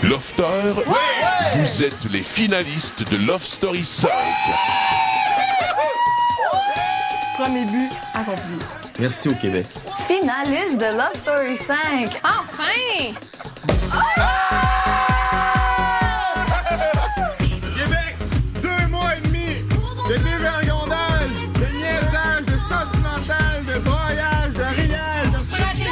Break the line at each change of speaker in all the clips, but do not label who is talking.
Lofter, vous êtes les finalistes de Love Story 5.
Premier but accompli.
Merci au Québec.
Finaliste de Love Story 5.
Enfin!
Québec, 2 mois et demi de dévergondage, de niaisage, de sentimental, de broyage, de riage, de stratégie.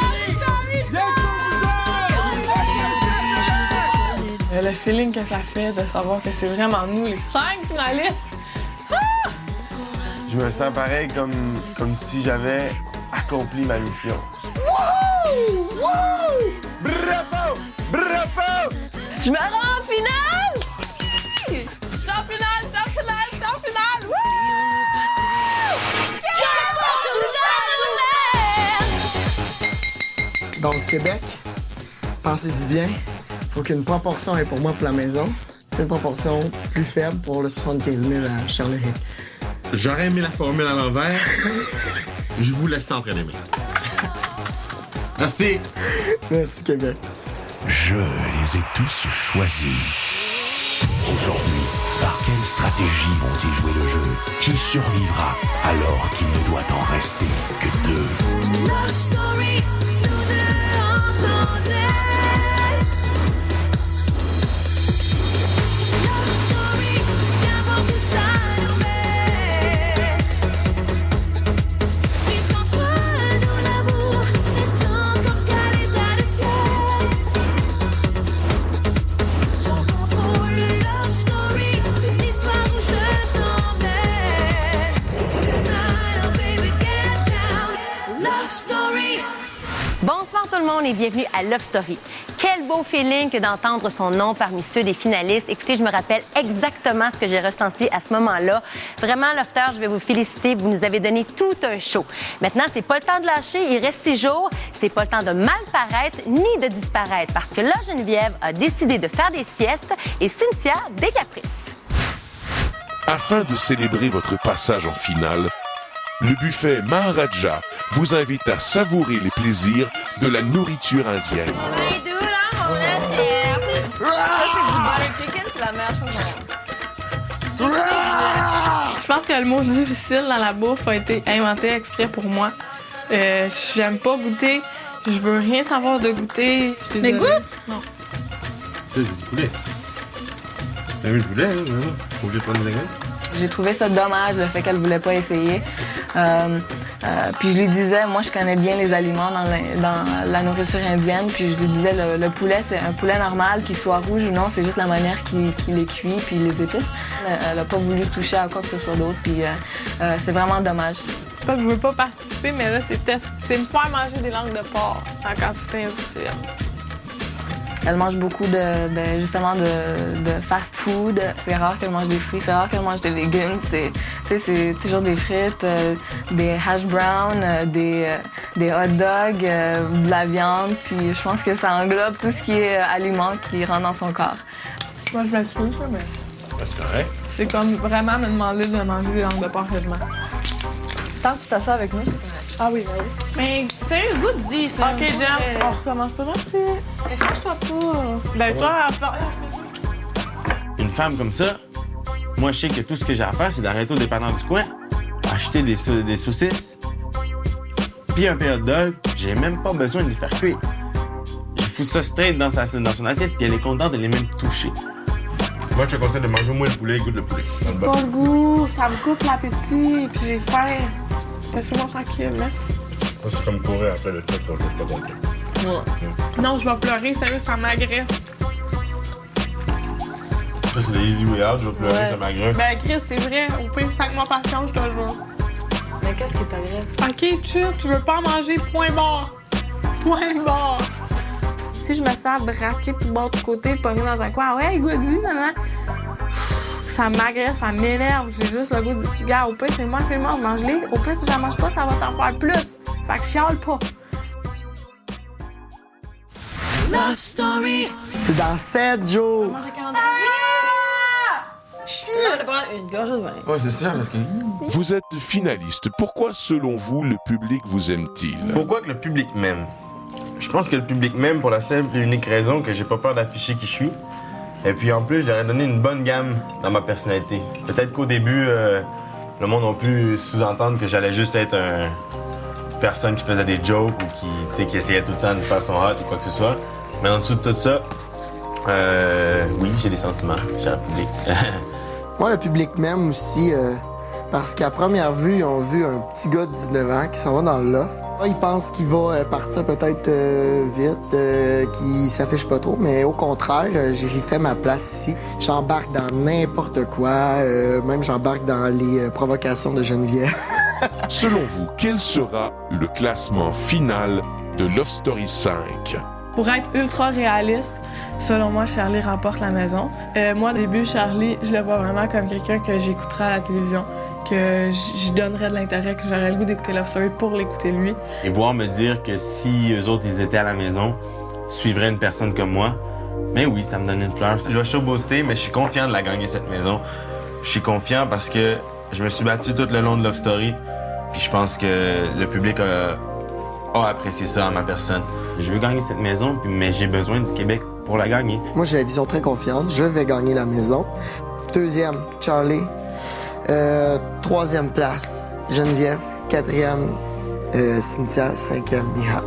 Le feeling que ça fait de savoir que c'est vraiment nous, les 5 finalistes.
Je me sens pareil comme si j'avais accompli ma mission.
Wouh! Wouh!
Bravo! Bravo!
Je me rends en finale!
Je suis en finale, je suis en finale, je suis en finale!
Donc, Québec, pensez-y bien, faut qu'une proportion ait pour moi pour la maison, une proportion plus faible pour le 75 000 à Charles-Éric.
J'aurais aimé la formule à l'envers. Je vous laisse s'entraîner. Merci.
Merci, Québec.
Je les ai tous choisis. Aujourd'hui, par quelle stratégie vont-ils jouer le jeu? Qui survivra alors qu'il ne doit en rester que 2?
Love story, nous deux entendez. Love story, qu'importe où ça nous met. Puisqu'entre nous l'amour est encore qu'à l'état de fièvre. Sans contrôle, love story, c'est une histoire où je t'emmène. Tonight, oh baby, get down. Love story.
Bonsoir tout le monde et bienvenue à Love Story. Quel beau feeling que d'entendre son nom parmi ceux des finalistes. Écoutez, je me rappelle exactement ce que j'ai ressenti à ce moment-là. Vraiment, Lofter, je vais vous féliciter. Vous nous avez donné tout un show. Maintenant, c'est pas le temps de lâcher. Il reste 6 jours. C'est pas le temps de mal paraître ni de disparaître parce que là, Geneviève a décidé de faire des siestes et Cynthia des caprices.
Afin de célébrer votre passage en finale, le buffet Maharaja vous invite à savourer les plaisirs de la nourriture indienne.
Ça, c'est du butter chicken, c'est la meilleure chose au monde.
Je pense que le mot difficile dans la bouffe a été inventé exprès pour moi. J'aime pas goûter. Je veux rien savoir de goûter. Mais goûte! Non.
C'est du poulet. T'as vu le poulet, hein? Faut que je prenne des ingrédients.
J'ai trouvé ça dommage, le fait qu'elle voulait pas essayer. Puis je lui disais, moi, je connais bien les aliments dans la nourriture indienne. Puis je lui disais, le poulet, c'est un poulet normal, qu'il soit rouge ou non, c'est juste la manière qu'il est cuit puis les épices. Elle a pas voulu toucher à quoi que ce soit d'autre. Puis c'est vraiment dommage.
C'est pas que je veux pas participer, mais là, c'est me faire manger des langues de porc en quantité industrielle.
Elle mange beaucoup justement de fast food. C'est rare qu'elle mange des fruits, c'est rare qu'elle mange des légumes. C'est toujours des frites, des hash browns, des hot dogs, de la viande. Puis je pense que ça englobe tout ce qui est aliment qui rentre dans son corps.
Moi, je m'excuse, mais
C'est correct.
c'est comme vraiment me demander de manger des langues de porc quasiment.
Tant que tu t'assois avec nous, c'est correct.
Ah oui, bah oui.
Mais sérieux, goûte-y, ça.
OK, Jen, on recommence pas merci.
Mais fâche-toi pas.
Ben, toi, à faire...
Une femme comme ça, moi, je sais que tout ce que j'ai à faire, c'est d'arrêter au dépanneur du coin, acheter des saucisses, puis un hot dog. J'ai même pas besoin de les faire cuire. Je fous ça straight dans son assiette, puis elle est contente de les même toucher. Moi, je te conseille de manger moins le poulet, goûte le poulet.
Pas le goût, ça me coupe l'appétit, puis j'ai faim. Laissez-moi tranquille, merci.
Moi, c'est comme courir après le fait qu'on ne pas dans le temps.
Non, je vais pleurer, sérieux, ça m'agresse.
Ça, c'est le easy way out, je vais pleurer, ça m'agresse.
Ben, Chris, c'est vrai, au pire, 5 mois patience, je te jure.
Mais qu'est-ce qui t'agresse?
OK, chill, tu veux pas en manger, point barre. Point barre. Si je me sens braquer tout bord de côté, pogner dans un coin, ah ouais, goûte-y, nanana. Ça m'agresse, ça m'énerve. J'ai juste le goût de dire, gars, au pire, c'est moi qui le mange, mange-les. Au pire, si j'en mange pas, ça va t'en faire plus. Fait que chiale pas.
Love story.
C'est dans 7 jours.
Une gorge de vin.
Ouais, c'est ça, parce que...
Vous êtes finaliste. Pourquoi, selon vous, le public vous aime-t-il?
Pourquoi que le public m'aime? Je pense que le public m'aime pour la simple et unique raison que j'ai pas peur d'afficher qui je suis. Et puis en plus, j'aurais donné une bonne gamme dans ma personnalité. Peut-être qu'au début, le monde a pu sous-entendre que j'allais juste être une personne qui faisait des jokes ou qui essayait tout le temps de faire son hot ou quoi que ce soit. Mais en dessous de tout ça, oui, j'ai des sentiments, cher public.
Moi, le public m'aime aussi parce qu'à première vue, ils ont vu un petit gars de 19 ans qui s'en va dans le loft. Ils pensent qu'il va partir peut-être vite, qu'il s'affiche pas trop, mais au contraire, j'ai fait ma place ici. J'embarque dans n'importe quoi, même j'embarque dans les provocations de Geneviève.
Selon vous, quel sera le classement final de Love Story 5?
Pour être ultra réaliste, selon moi, Charlie remporte la maison. Moi, au début, Charlie, je le vois vraiment comme quelqu'un que j'écouterais à la télévision, que je donnerais de l'intérêt, que j'aurais le goût d'écouter Love Story pour l'écouter lui.
Et voir me dire que si eux autres, ils étaient à la maison, suivraient une personne comme moi, mais oui, ça me donne une fleur. Je vais showboaster, mais je suis confiant de la gagner, cette maison. Je suis confiant parce que je me suis battu tout le long de Love Story, puis je pense que le public a apprécié ça à ma personne. Je veux gagner cette maison, mais j'ai besoin du Québec pour la gagner.
Moi, j'ai la vision très confiante. Je vais gagner la maison. Deuxième, Charlie. Troisième place, Geneviève. Quatrième, Cynthia. Cinquième, Miha.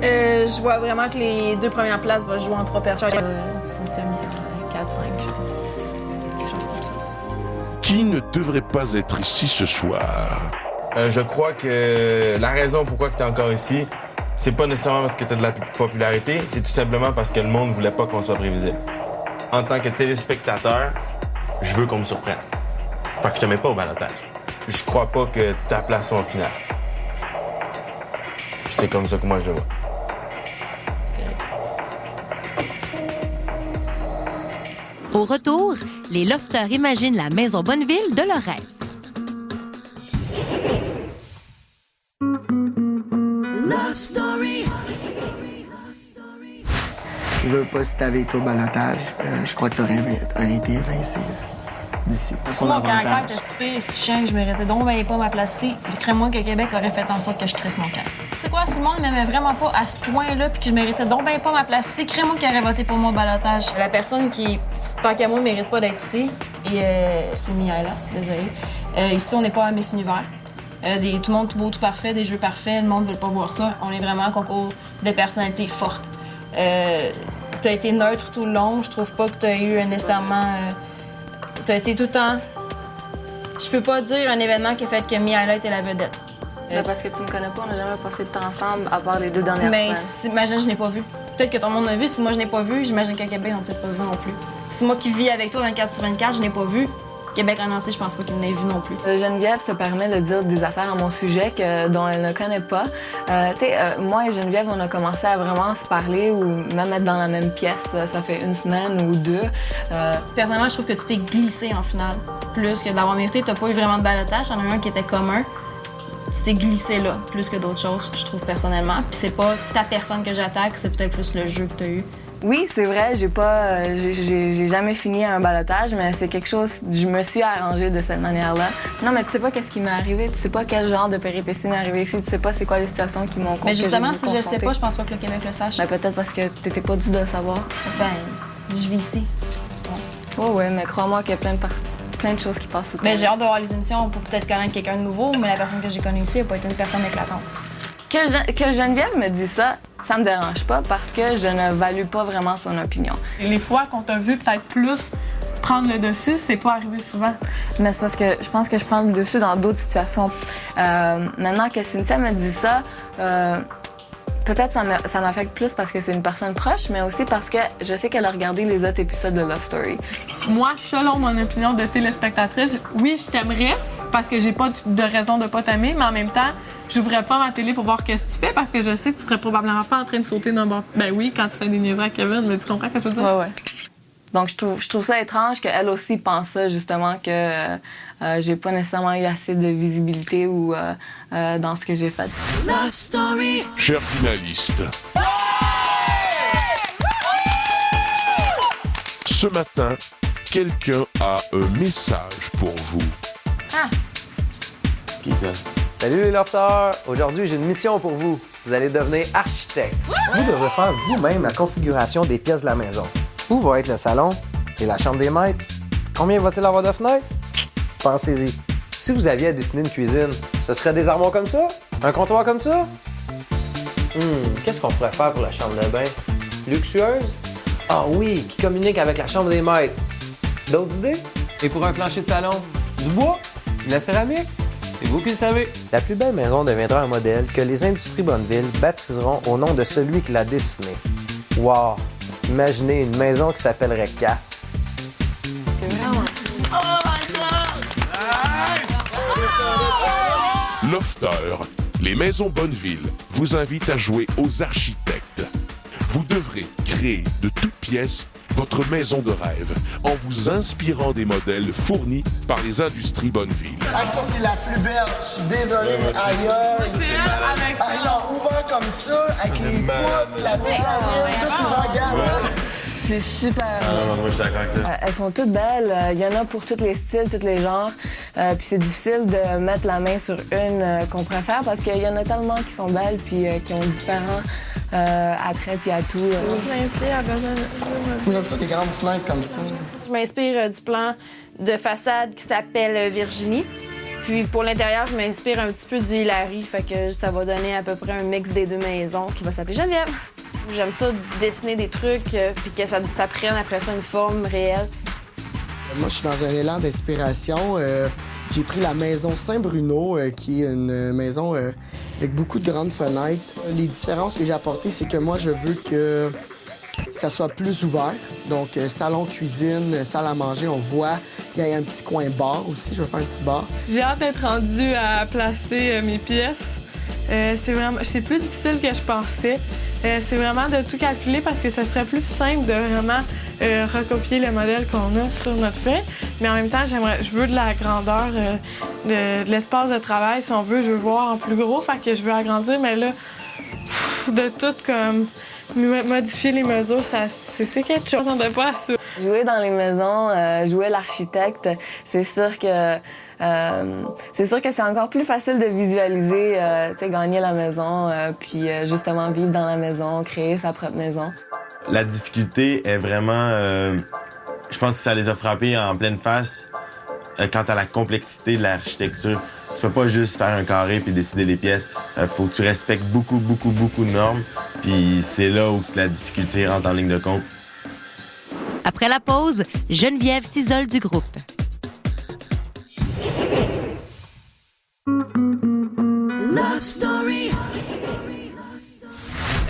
Je vois vraiment que les 2 premières places vont jouer en 3 personnes. Cynthia, Mia, 4, 5. Quelque chose comme ça.
Qui ne devrait pas être ici ce soir?
Je crois que la raison pourquoi tu es encore ici, c'est pas nécessairement parce que tu as de la popularité, c'est tout simplement parce que le monde voulait pas qu'on soit prévisible. En tant que téléspectateur, je veux qu'on me surprenne. Fait que je te mets pas au balotage. Je crois pas que ta place soit en finale. C'est comme ça que moi je le vois.
Au retour, les lofters imaginent la maison Bonneville de leur rêve.
Je veux pas si t'avais été au balotage. Je crois que t'aurais été évincé d'ici.
Si mon caractère était si pire et si chiant que je méritais donc ben pas ma place ici, puis crée-moi que Québec aurait fait en sorte que je crisse mon camp. C'est quoi, si le monde m'aimait vraiment pas à ce point-là puis que je méritais donc ben pas ma place ici, crée-moi qui aurait voté pour moi au balotage. La personne qui, tant qu'à moi, mérite pas d'être ici, et c'est Miaela, désolée. Ici, on n'est pas à Miss Univers. Tout le monde tout beau, tout parfait, des jeux parfaits, le monde veut pas voir ça. On est vraiment un concours de personnalités fortes. T'as été neutre tout le long, je trouve pas que t'as eu nécessairement... T'as été tout le temps... Je peux pas dire un événement qui a fait que Miaela était la vedette.
Parce que tu me connais pas, on n'a jamais passé de temps ensemble à part les 2 dernières
Mais
semaines.
imagine, je n'ai pas vu. Peut-être que ton monde a vu. Si moi, je n'ai pas vu, j'imagine que Québec n'a peut-être pas vu non plus. Si moi qui vis avec toi 24/24, je n'ai pas vu, Québec en entier, je pense pas qu'il n'ait vu non plus.
Geneviève se permet de dire des affaires à mon sujet dont elle ne connaît pas. Moi et Geneviève, on a commencé à vraiment se parler ou même être dans la même pièce. Ça fait 1 semaine ou 2.
Personnellement, je trouve que tu t'es glissé en finale. Plus que d'avoir mérité, t'as pas eu vraiment de balotage. T'en as eu un qui était commun. Tu t'es glissé là, plus que d'autres choses, je trouve personnellement. Puis c'est pas ta personne que j'attaque, c'est peut-être plus le jeu que t'as eu.
Oui, c'est vrai, j'ai jamais fini un balotage, mais c'est quelque chose, je me suis arrangée de cette manière-là. Non, mais tu sais pas qu'est-ce qui m'est arrivé, tu sais pas quel genre de péripéties m'est arrivé ici, tu sais pas c'est quoi les situations qui m'ont
Mais justement, si je le sais pas, je pense pas que le Québec le sache.
Ben, peut-être parce que t'étais pas dû de le savoir.
Ben, je vis ici.
Oui, mais crois-moi qu'il y a plein de choses qui passent autour.
Ben, j'ai hâte de voir les émissions pour peut-être connaître quelqu'un de nouveau, mais la personne que j'ai connue ici n'a pas été une personne éclatante.
Que Geneviève me dise ça, ça me dérange pas parce que je ne value pas vraiment son opinion.
Les fois qu'on t'a vu peut-être plus prendre le dessus, c'est pas arrivé souvent.
Mais c'est parce que je pense que je prends le dessus dans d'autres situations. Maintenant que Cynthia me dit ça, peut-être ça m'affecte plus parce que c'est une personne proche, mais aussi parce que je sais qu'elle a regardé les autres épisodes de Love Story.
Moi, selon mon opinion de téléspectatrice, oui, je t'aimerais parce que j'ai pas de raison de pas t'aimer, mais en même temps, j'ouvrais pas ma télé pour voir qu'est-ce que tu fais parce que je sais que tu serais probablement pas en train de sauter d'un bord. Ben oui, quand tu fais des niaiseries à Kevin, mais tu comprends ce que je veux dire?
Ouais. Donc, je trouve ça étrange qu'elle aussi pense ça, justement, que j'ai pas nécessairement eu assez de visibilité ou dans ce que j'ai fait.
Love Story.
Chers finalistes, ce matin, quelqu'un a un message pour vous.
Qui ça?
Salut les lofters! Aujourd'hui, j'ai une mission pour vous. Vous allez devenir architecte. Vous devrez faire vous-même la configuration des pièces de la maison. Où va être le salon et la chambre des maîtres? Combien va-t-il avoir de fenêtres? Pensez-y. Si vous aviez à dessiner une cuisine, ce serait des armoires comme ça? Un comptoir comme ça? Qu'est-ce qu'on pourrait faire pour la chambre de bain? Luxueuse? Ah oui, qui communique avec la chambre des maîtres. D'autres idées? Et pour un plancher de salon? Du bois? De la céramique? C'est vous qui le savez. La plus belle maison deviendra un modèle que les Industries Bonneville baptiseront au nom de celui qui l'a dessiné. Wow! Imaginez une maison qui s'appellerait Cass.
Lofter, les maisons Bonneville vous invitent à jouer aux architectes. Vous devrez créer de toutes pièces votre maison de rêve en vous inspirant des modèles fournis par les Industries Bonneville.
Ah, ça, c'est la plus belle. Je suis désolé, mais ailleurs. Alors, ouvert comme ça, avec les poutres, la mezzanine, tout ouvert, regarde.
C'est super.
Moi, je suis d'accord avec toi.
Elles sont toutes belles. Il y en a pour tous les styles, tous les genres. Puis c'est difficile de mettre la main sur une qu'on préfère parce qu'il y en a tellement qui sont belles puis qui ont différents attraits puis atouts.
J'aime ça, des grandes fenêtres comme ça.
Je m'inspire du plan de façade qui s'appelle Virginie. Puis pour l'intérieur, je m'inspire un petit peu du Hilary. Fait que ça va donner à peu près un mix des deux maisons qui va s'appeler Geneviève. J'aime ça dessiner des trucs puis que ça prenne après ça une forme réelle.
Moi, je suis dans un élan d'inspiration. J'ai pris la maison Saint-Bruno, qui est une maison avec beaucoup de grandes fenêtres. Les différences que j'ai apportées, c'est que moi, je veux que ça soit plus ouvert. Donc, salon, cuisine, salle à manger, on voit. Il y a un petit coin bar aussi. Je vais faire un petit bar.
J'ai hâte d'être rendue à placer mes pièces. C'est plus difficile que je pensais. C'est vraiment de tout calculer parce que ça serait plus simple de vraiment recopier le modèle qu'on a sur notre feuille. Mais en même temps, je veux de la grandeur, de l'espace de travail. Si on veut, je veux voir en plus gros. Fait que je veux agrandir, mais là, de tout comme modifier les mesures, c'est quelque chose. On n'a pas à ça.
Jouer dans les maisons, jouer l'architecte, c'est sûr que c'est encore plus facile de visualiser, gagner la maison, puis justement vivre dans la maison, créer sa propre maison.
La difficulté est vraiment... je pense que ça les a frappés en pleine face quant à la complexité de l'architecture. Tu peux pas juste faire un carré puis décider les pièces. Faut que tu respectes beaucoup de normes. Puis c'est là où la difficulté rentre en ligne de compte.
Après la pause, Geneviève s'isole du groupe.
Love Story.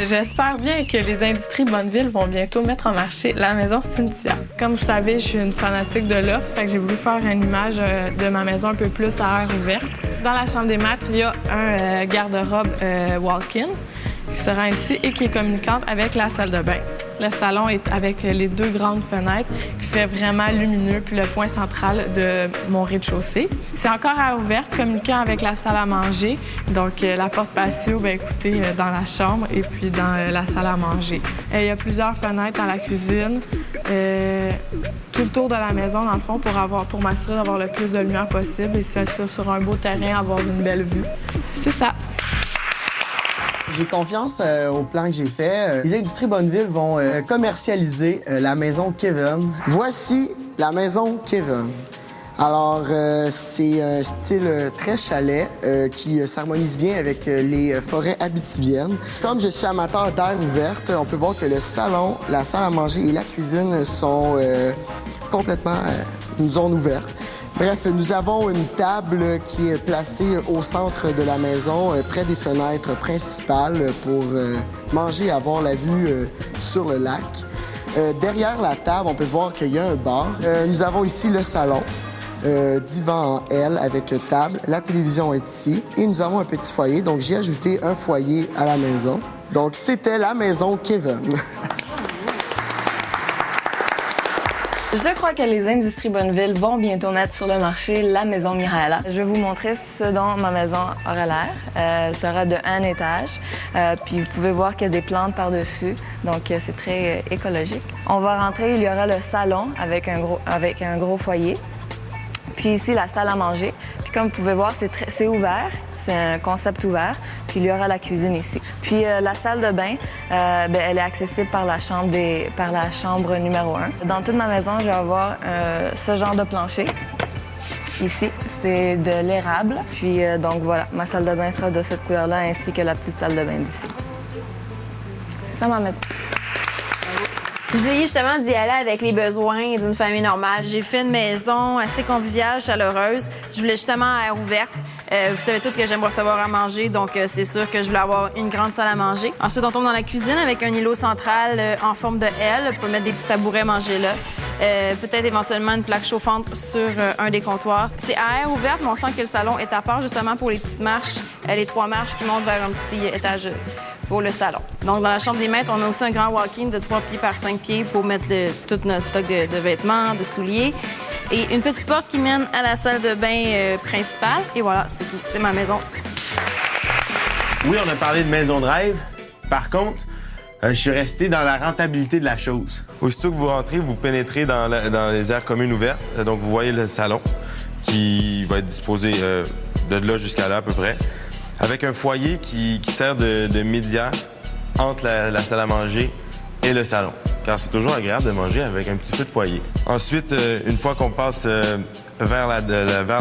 J'espère bien que les Industries Bonneville vont bientôt mettre en marché la maison Cynthia. Comme vous savez, je suis une fanatique de loft, fait que j'ai voulu faire une image de ma maison un peu plus à air ouverte. Dans la chambre des maîtres, il y a un garde-robe walk-in qui sera ainsi et qui est communicante avec la salle de bain. Le salon est avec les deux grandes fenêtres qui fait vraiment lumineux, puis le point central de mon rez-de-chaussée. C'est encore à air ouverte, communiquant avec la salle à manger. Donc, la porte patio, bien écoutez, dans la chambre et puis dans la salle à manger. Il y a plusieurs fenêtres dans la cuisine, tout le tour de la maison, dans le fond, pour m'assurer d'avoir le plus de lumière possible et c'est ça, sur un beau terrain, avoir une belle vue. C'est ça.
J'ai confiance au plan que j'ai fait. Les Industries Bonneville vont commercialiser la maison Kevin. Voici la maison Kevin. Alors, c'est un style très chalet qui s'harmonise bien avec les forêts abitibiennes. Comme je suis amateur d'air ouverte, on peut voir que le salon, la salle à manger et la cuisine sont complètement une zone ouverte. Bref, nous avons une table qui est placée au centre de la maison, près des fenêtres principales pour manger et avoir la vue sur le lac. Derrière la table, on peut voir qu'il y a un bar. Nous avons ici le salon, divan en L avec table. La télévision est ici et nous avons un petit foyer. Donc, j'ai ajouté un foyer à la maison. Donc, c'était la maison Kevin.
Je crois que les Industries Bonneville vont bientôt mettre sur le marché la maison Miraella. Je vais vous montrer ce dont ma maison aura l'air. Elle sera de un étage. Puis vous pouvez voir qu'il y a des plantes par-dessus. Donc c'est très écologique. On va rentrer, il y aura le salon avec un gros foyer. Puis ici, la salle à manger. Puis comme vous pouvez voir, c'est ouvert. C'est un concept ouvert. Puis il y aura la cuisine ici. Puis la salle de bain, elle est accessible par la chambre numéro 1. Dans toute ma maison, je vais avoir ce genre de plancher. Ici, c'est de l'érable. Puis donc voilà, ma salle de bain sera de cette couleur-là, ainsi que la petite salle de bain d'ici. C'est ça ma maison.
J'ai essayé justement d'y aller avec les besoins d'une famille normale. J'ai fait une maison assez conviviale, chaleureuse. Je voulais justement à air ouverte. Vous savez tous que j'aime recevoir à manger, donc c'est sûr que je voulais avoir une grande salle à manger. Ensuite, on tombe dans la cuisine avec un îlot central en forme de L. On peut mettre des petits tabourets manger là. Peut-être éventuellement une plaque chauffante sur un des comptoirs. C'est à air ouverte, mais on sent que le salon est à part justement pour les petites marches, les 3 marches qui montent vers un petit étage pour le salon. Donc, dans la chambre des maîtres, on a aussi un grand walk-in de 3 pieds par 5 pieds pour mettre tout notre stock de vêtements, de souliers. Et une petite porte qui mène à la salle de bain principale. Et voilà, c'est tout. C'est ma maison.
Oui, on a parlé de maison de rêve. Par contre, je suis resté dans la rentabilité de la chose. Aussitôt que vous rentrez, vous pénétrez dans les aires communes ouvertes. Donc, vous voyez le salon qui va être disposé de là jusqu'à là à peu près, avec un foyer qui sert de média entre la salle à manger et le salon. Car c'est toujours agréable de manger avec un petit feu de foyer. Ensuite, une fois qu'on passe vers la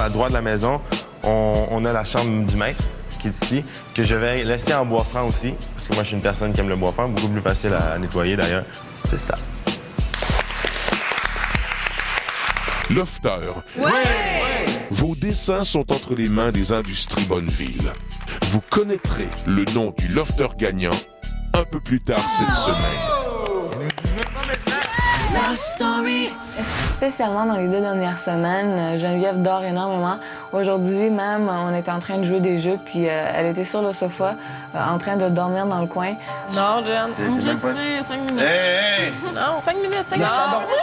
droite de la maison, on a la chambre du maître qui est ici, que je vais laisser en bois franc aussi, parce que moi, je suis une personne qui aime le bois franc, beaucoup plus facile à nettoyer d'ailleurs. C'est ça.
Lofter. Ouais! Vos dessins sont entre les mains des Industries Bonneville. Vous connaîtrez le nom du lofter gagnant un peu plus tard cette semaine.
Love Story.
Spécialement dans les 2 dernières semaines, Geneviève dort énormément. Aujourd'hui même, on était en train de jouer des jeux, puis elle était sur le sofa, en train de dormir dans le coin.
Non, Jen.
Je
sais, 5 minutes.
Hey!
Non, 5 minutes, 5 minutes.
Laisse-la dormir!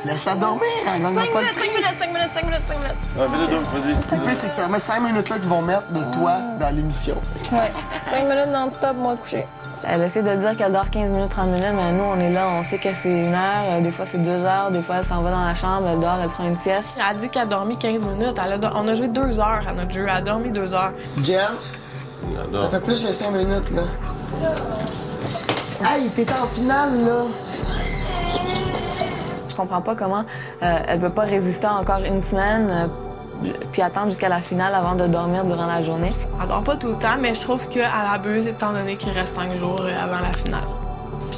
Laisse-la dormir! Elle gagne pas le prix.
5 minutes.
Vas-y.
Le plus, c'est que ça met 5 minutes là qu'ils vont mettre de toi dans l'émission.
Ouais. 5 minutes non-stop, moi couché.
Elle essaie de dire qu'elle dort 15 minutes, 30 minutes, mais nous, on est là, on sait que c'est 1 heure, des fois c'est 2 heures, des fois elle s'en va dans la chambre, elle dort, elle prend une sieste.
Elle a dit qu'elle a dormi 15 minutes. On a joué 2 heures à notre jeu. Elle a dormi 2 heures.
Jen, ça fait plus que 5 minutes, là. Hey, t'es en finale, là.
Je comprends pas comment elle peut pas résister encore 1 semaine, puis attendre jusqu'à la finale avant de dormir durant la journée.
Elle dort pas tout le temps, mais je trouve qu'elle abuse étant donné qu'il reste 5 jours avant la finale.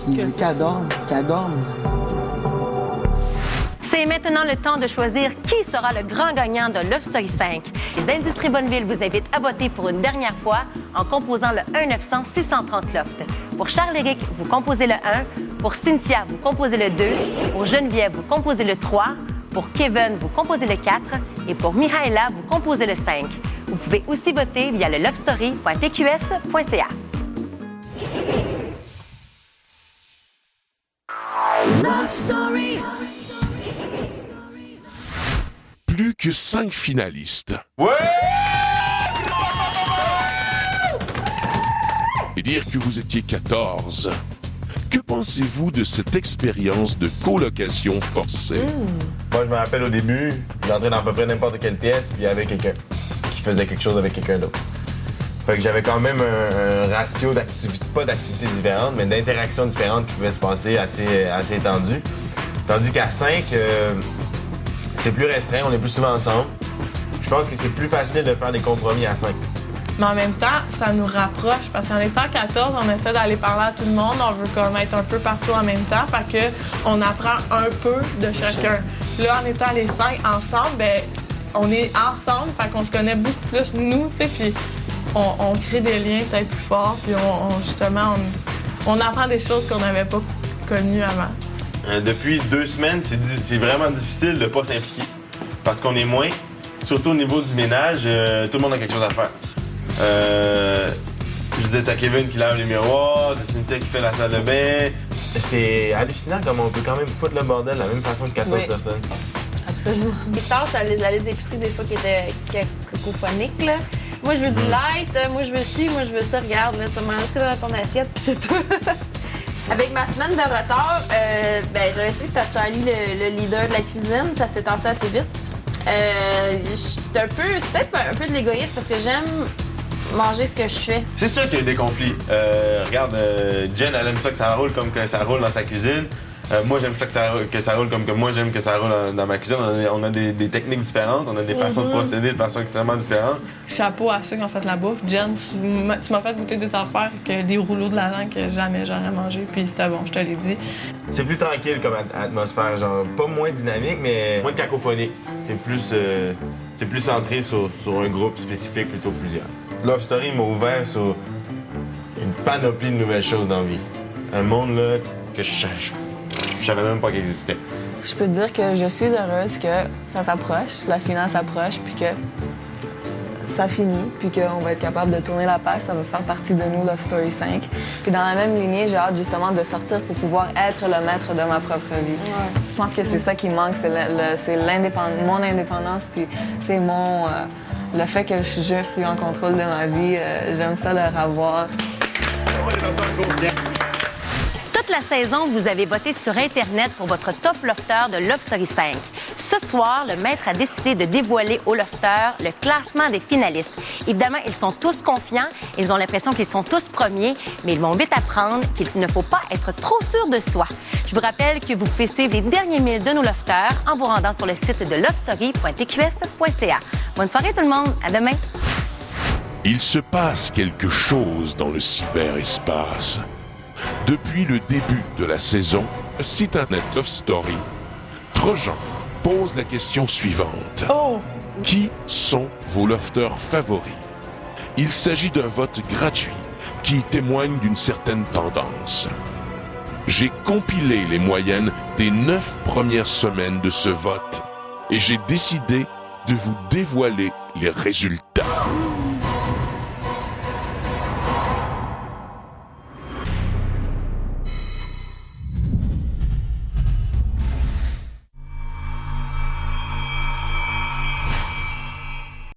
Puis qu'elle dorme.
C'est maintenant le temps de choisir qui sera le grand gagnant de Love Story 5. Les Industries Bonneville vous invitent à voter pour une dernière fois en composant le 1-900-630 Loft. Pour Charles-Éric, vous composez le 1. Pour Cynthia, vous composez le 2. Pour Geneviève, vous composez le 3. Pour Kevin, vous composez le 4. Et pour Mihaela, vous composez le 5. Vous pouvez aussi voter via le lovestory.tqs.ca.
Love Story.
Plus que 5 finalistes.
Ouais!
Et dire que vous étiez 14. Que pensez-vous de cette expérience de colocation forcée?
Moi, je me rappelle au début, j'entrais dans à peu près n'importe quelle pièce, puis il y avait quelqu'un qui faisait quelque chose avec quelqu'un d'autre. Fait que j'avais quand même un ratio d'activités, pas d'activités différentes, mais d'interactions différentes qui pouvaient se passer assez étendu. Tandis qu'à 5, c'est plus restreint, on est plus souvent ensemble. Je pense que c'est plus facile de faire des compromis à 5.
Mais en même temps, ça nous rapproche parce qu'en étant 14, on essaie d'aller parler à tout le monde. On veut comme être un peu partout en même temps. Fait que on apprend un peu de chacun. Là, en étant les 5 ensemble, ben on est ensemble. Fait qu'on se connaît beaucoup plus, nous, tu sais. Puis on crée des liens peut-être plus forts. Puis on apprend des choses qu'on n'avait pas connues avant.
Depuis 2 semaines, c'est vraiment difficile de pas s'impliquer. Parce qu'on est moins. Surtout au niveau du ménage, tout le monde a quelque chose à faire. Je disais, t'as Kevin qui lave les miroirs, t'as Cynthia qui fait la salle de bain. C'est hallucinant comment on peut quand même foutre le bordel de la même façon que 14 personnes.
Absolument.
Les tâches, la liste d'épicerie, des fois, qui était cacophonique, là. Moi, je veux du light, moi, je veux ci, moi, je veux ça. Regarde, là, tu manges ce que dans ton assiette, puis c'est tout. Avec ma semaine de retard, j'avais su que c'était Charlie, le leader de la cuisine. Ça s'est tassé assez vite. C'est peut-être un peu de l'égoïsme parce que j'aime manger ce que je fais.
C'est sûr qu'il y a des conflits. Regarde, Jen, elle aime ça que ça roule comme que ça roule dans sa cuisine. Moi, j'aime ça que ça roule comme que moi, j'aime que ça roule dans ma cuisine. On a des techniques différentes, on a des façons de procéder de façon extrêmement différente.
Chapeau à ceux qui ont fait la bouffe. Jen, tu m'as fait goûter des affaires, que des rouleaux de lasagne que jamais j'aurais mangé, puis c'était bon, je te l'ai dit.
C'est plus tranquille comme atmosphère, genre pas moins dynamique, mais moins de cacophonie. C'est plus centré sur un groupe spécifique plutôt que plusieurs. Love Story m'a ouvert sur une panoplie de nouvelles choses dans la vie. Un monde là que je savais même pas qu'il existait.
Je peux te dire que je suis heureuse que ça s'approche, la finale s'approche, puis que ça finit, puis qu'on va être capable de tourner la page. Ça va faire partie de nous, Love Story 5. Puis dans la même lignée, j'ai hâte justement de sortir pour pouvoir être le maître de ma propre vie. Ouais. Je pense que c'est ça qui me manque, c'est mon indépendance, puis c'est le fait que je suis en contrôle de ma vie. J'aime ça leur avoir.
Toute la saison, vous avez voté sur Internet pour votre top lofteur de Love Story 5. Ce soir, le maître a décidé de dévoiler aux lofteurs le classement des finalistes. Évidemment, ils sont tous confiants, ils ont l'impression qu'ils sont tous premiers, mais ils vont vite apprendre qu'il ne faut pas être trop sûr de soi. Je vous rappelle que vous pouvez suivre les derniers 1000 de nos lofteurs en vous rendant sur le site de lovestory.tqs.ca. Bonne soirée tout le monde, à demain!
Il se passe quelque chose dans le cyberespace. Depuis le début de la saison, le site internet Love Story, Trojan pose la question suivante.
Oh!
Qui sont vos lofteurs favoris? Il s'agit d'un vote gratuit qui témoigne d'une certaine tendance. J'ai compilé les moyennes des 9 premières semaines de ce vote et j'ai décidé de vous dévoiler les résultats.